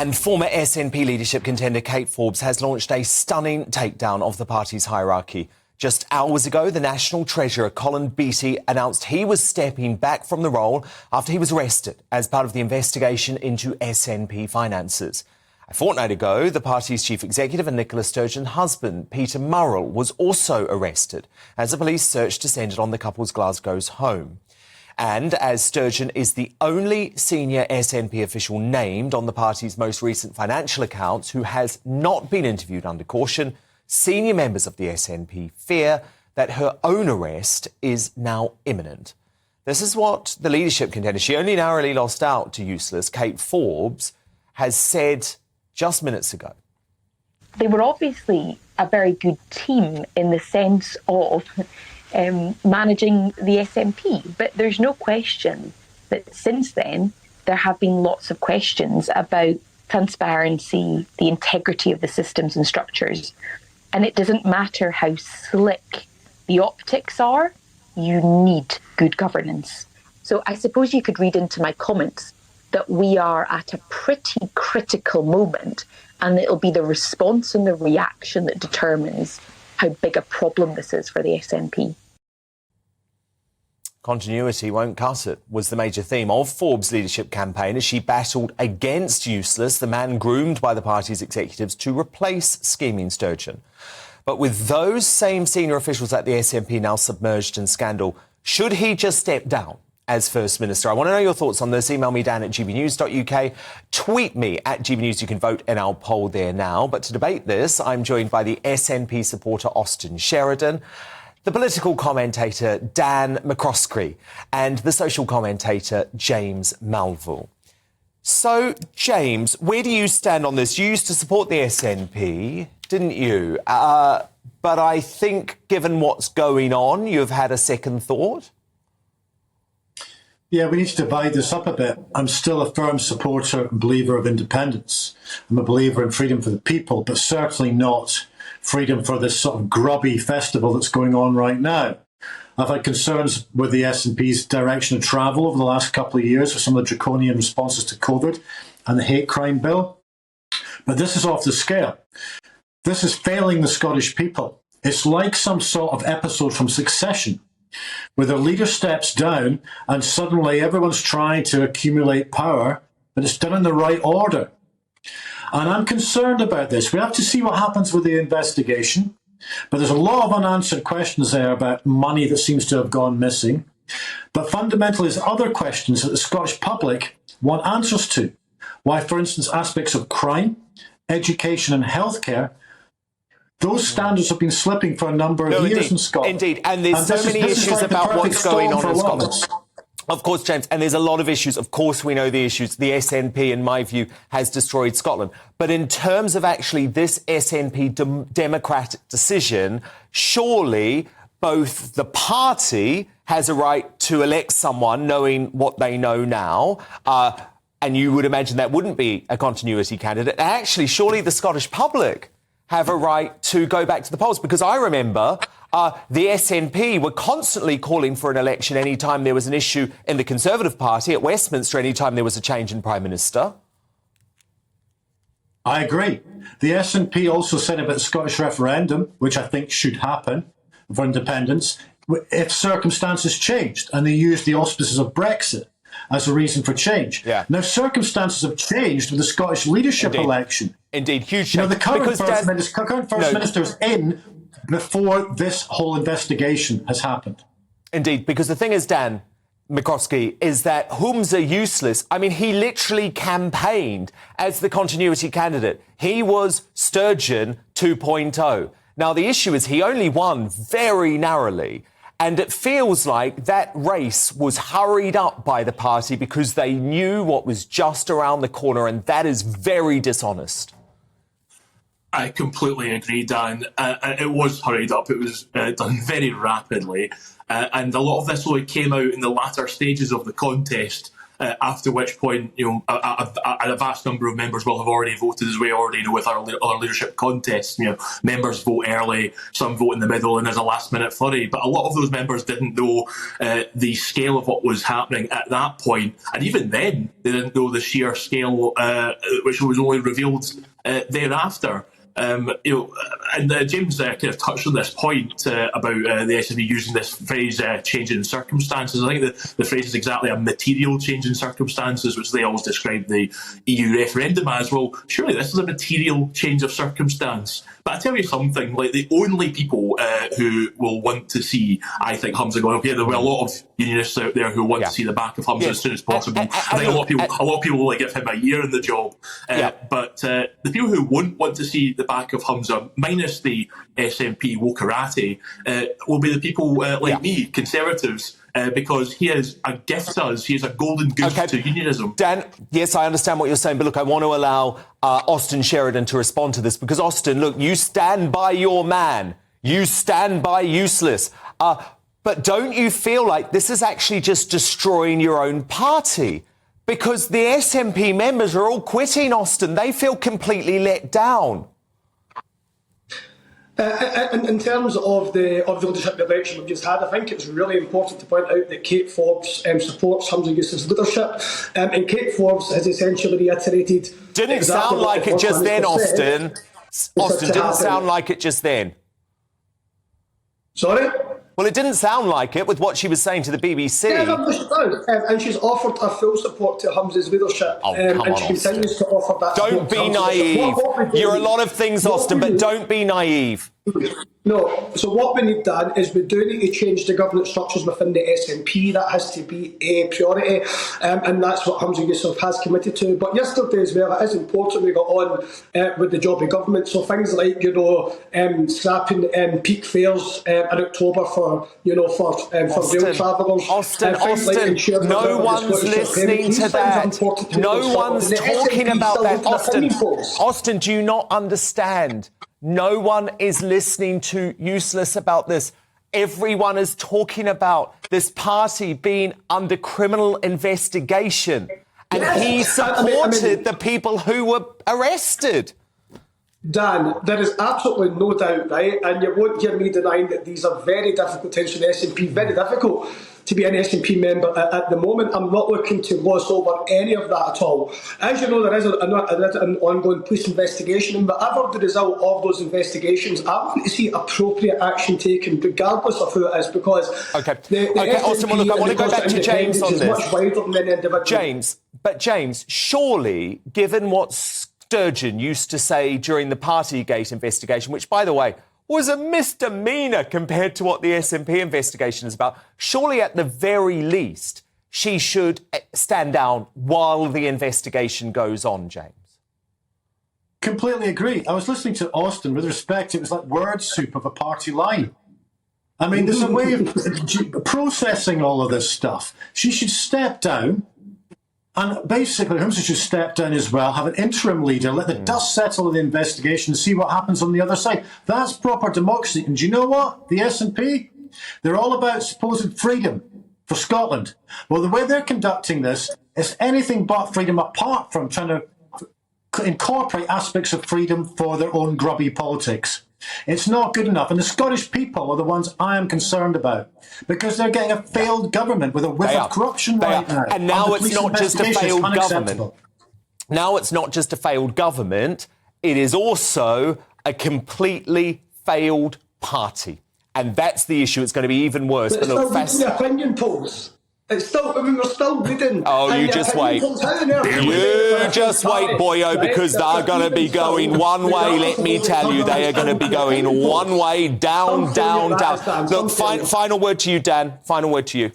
And former SNP leadership contender Kate Forbes has launched a stunning takedown of the party's hierarchy. Just hours ago, the National Treasurer, Colin Beattie, announced he was stepping back from the role after he was arrested as part of the investigation into SNP finances. A fortnight ago, the party's chief executive and Nicola Sturgeon's husband, Peter Murrell, was also arrested as a police search descended on the couple's Glasgow's home. And as Sturgeon is the only senior SNP official named on the party's most recent financial accounts who has not been interviewed under caution, senior members of the SNP fear that her own arrest is now imminent. This is what the leadership contender, she only narrowly lost out to useless Kate Forbes, has said just minutes ago. They were obviously a very good team in the sense of managing the SNP. But there's no question that since then there have been lots of questions about transparency, the integrity of the systems and structures. And it doesn't matter how slick the optics are, you need good governance. So I suppose you could read into my comments that we are at a pretty critical moment, and it'll be the response and the reaction that determines how big a problem this is for the SNP. Continuity won't cut it was the major theme of Forbes' leadership campaign as she battled against Useless, the man groomed by the party's executives to replace scheming Sturgeon. But with those same senior officials at the SNP now submerged in scandal, should he just step down as First Minister? I want to know your thoughts on this. Email me, dan@gbnews.uk. Tweet me at gbnews. You can vote in our poll there now. But to debate this, I'm joined by the SNP supporter Austin Sheridan, the political commentator Dan McCroskey, and the social commentator James Melville. So, James, where do you stand on this? You used to support the SNP, didn't you? But I think, given what's going on, you've had a second thought? Yeah, we need to divide this up a bit. I'm still a firm supporter and believer of independence. I'm a believer in freedom for the people, but certainly not freedom for this sort of grubby festival that's going on right now. I've had concerns with the SNP's direction of travel over the last couple of years with some of the draconian responses to COVID and the hate crime bill. But this is off the scale. This is failing the Scottish people. It's like some sort of episode from Succession, where the leader steps down and suddenly everyone's trying to accumulate power, but it's done in the right order. And I'm concerned about this. We have to see what happens with the investigation, but there's a lot of unanswered questions there about money that seems to have gone missing. But fundamentally, there's other questions that the Scottish public want answers to. Why, for instance, aspects of crime, education and healthcare, those standards have been slipping for a number of years in Scotland. Indeed, and there's so many issues about what's going on in Scotland. Of course, James, and there's a lot of issues. Of course, we know the issues. The SNP, in my view, has destroyed Scotland. But in terms of actually this SNP democratic decision, surely both the party has a right to elect someone knowing what they know now, and you would imagine that wouldn't be a continuity candidate. And actually, surely the Scottish public have a right to go back to the polls, because I remember the SNP were constantly calling for an election any time there was an issue in the Conservative Party at Westminster, any time there was a change in Prime Minister. I agree. The SNP also said about the Scottish referendum, which I think should happen for independence, if circumstances changed, and they used the auspices of Brexit as a reason for change. Yeah. Now, circumstances have changed with the Scottish leadership election. Indeed, huge change. You know, the current First Minister is in before this whole investigation has happened. Indeed, because the thing is, Dan McCroskey, is that Humza Useless, I mean, he literally campaigned as the continuity candidate. He was Sturgeon 2.0. Now, the issue is he only won very narrowly. And it feels like that race was hurried up by the party because they knew what was just around the corner, and that is very dishonest. I completely agree, Dan. It was hurried up. It was done very rapidly. And a lot of this only came out in the latter stages of the contest after which point, a vast number of members will have already voted, as we already know with our other leadership contests. Members vote early, some vote in the middle, and there's a last-minute flurry. But a lot of those members didn't know the scale of what was happening at that point, and even then, they didn't know the sheer scale, which was only revealed thereafter. And James kind of touched on this point about the SNP using this phrase change in circumstances. I think the phrase is exactly a material change in circumstances, which they always describe the EU referendum as. Well, surely this is a material change of circumstance. But I tell you something, like the only people who will want to see, I think, Humza going, okay, there will be a lot of unionists out there who want to see the back of Humza as soon as possible. I think a lot of people will give him a year in the job. But the people who won't want to see the back of Humza, minus the SNP wokerati, will be the people like me, Conservatives, because he is a gift to us. He is a golden goose to unionism. Dan, yes, I understand what you're saying, but look, I want to allow Austin Sheridan to respond to this, because Austin, look, you stand by your man. You stand by Useless. But don't you feel like this is actually just destroying your own party? Because the SNP members are all quitting, Austin. They feel completely let down. In terms of the leadership election we've just had, I think it's really important to point out that Kate Forbes supports Humza Yousaf's leadership, and Kate Forbes has essentially reiterated... Didn't sound like it just then, Austin. Austin, didn't sound like it just then. Sorry? Well, it didn't sound like it with what she was saying to the BBC. Yeah, no, she does. And she's offered her full support to Humza's leadership. And she continues to offer that support. Don't be naive. You're a lot of things, Austin, but don't be naive. No, so what we need, Dan, is we do need to change the governance structures within the SNP. That has to be a priority, and that's what Humza Yousaf has committed to. But yesterday as well, it is important we got on with the job of government. So things like, scrapping peak fares in October for rail travellers. Austin, no one's listening to that. No one's talking about that, Austin. Austin, do you not understand? No one is listening to Useless about this. Everyone is talking about this party being under criminal investigation. And he supported the people who were arrested. Dan, there is absolutely no doubt, right? And you won't hear me denying that these are very difficult times for the SNP, very difficult to be an SNP member at the moment. I'm not looking to gloss over any of that at all. As you know, there is an ongoing police investigation, and whatever the result of those investigations, I want to see appropriate action taken, regardless of who it is, because the Austin, well, look, I want to go back to James on this. Much wider than any individual. James, surely, given what Sturgeon used to say during the Partygate investigation, which, by the way, was a misdemeanor compared to what the SNP investigation is about, surely at the very least she should stand down while the investigation goes on, James. Completely agree. I was listening to Austin. With respect, it was like word soup of a party line. I mean, there's a way of processing all of this stuff. She should step down. And basically, Humza should step down as well, have an interim leader, let the dust settle of the investigation, see what happens on the other side. That's proper democracy. And do you know what? The SNP, they're all about supposed freedom for Scotland. Well, the way they're conducting this is anything but freedom, apart from trying to incorporate aspects of freedom for their own grubby politics. It's not good enough. And the Scottish people are the ones I am concerned about, because they're getting a failed government with a whiff of corruption right now. And now it's not just a failed government. Now it's not just a failed government. It is also a completely failed party. And that's the issue. It's going to be even worse. But look, the opinion polls. It's still, we're still reading. Oh, you just wait. You just wait, boyo, because they're going to be going one way, let me tell you. They are going to be going one way, down, down, down. Look, final word to you, Dan. Final word to you.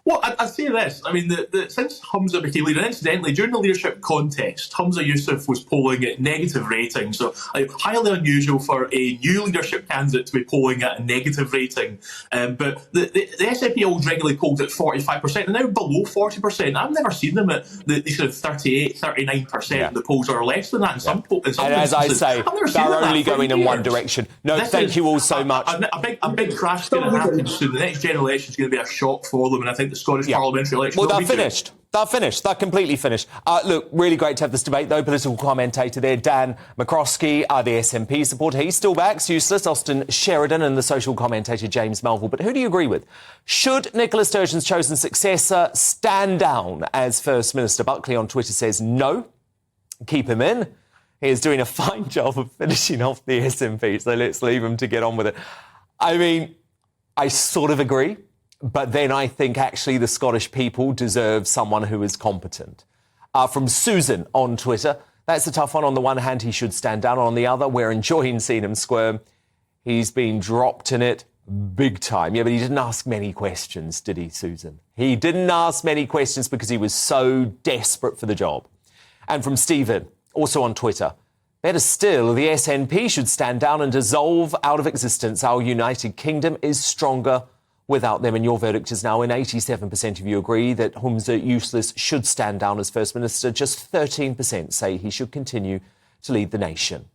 Well, I'd say this. I mean, since Humza became leader, and incidentally, during the leadership contest, Humza Yousaf was polling at negative ratings. So highly unusual for a new leadership candidate to be polling at a negative rating. But the SNP always regularly polled at 45%, and now below 40%. I've never seen them at the sort of 38, 39%. Yeah. The polls are less than that in some instances. And as I say, they're only going in one direction. No, thank you all so much. A big crash is going to happen soon. The next general election is going to be a shock for them, and I think the Scottish parliamentary election. Well, they're finished. They're finished. They're completely finished. Look, really great to have this debate, though. Political commentator there, Dan McCroskey, the SNP supporter. He still backs Wootton Austin Sheridan and the social commentator James Melville. But who do you agree with? Should Nicola Sturgeon's chosen successor stand down as First Minister? Buckley on Twitter says no. Keep him in. He is doing a fine job of finishing off the SNP, so let's leave him to get on with it. I mean, I sort of agree, but then I think actually the Scottish people deserve someone who is competent. From Susan on Twitter, that's a tough one. On the one hand, he should stand down. On the other, we're enjoying seeing him squirm. He's been dropped in it big time. Yeah, but he didn't ask many questions, did he, Susan? He didn't ask many questions because he was so desperate for the job. And from Stephen, also on Twitter, better still, the SNP should stand down and dissolve out of existence. Our United Kingdom is stronger without them. And your verdict is now in. 87% of you agree that Humza Yousaf should stand down as First Minister. Just 13% say he should continue to lead the nation.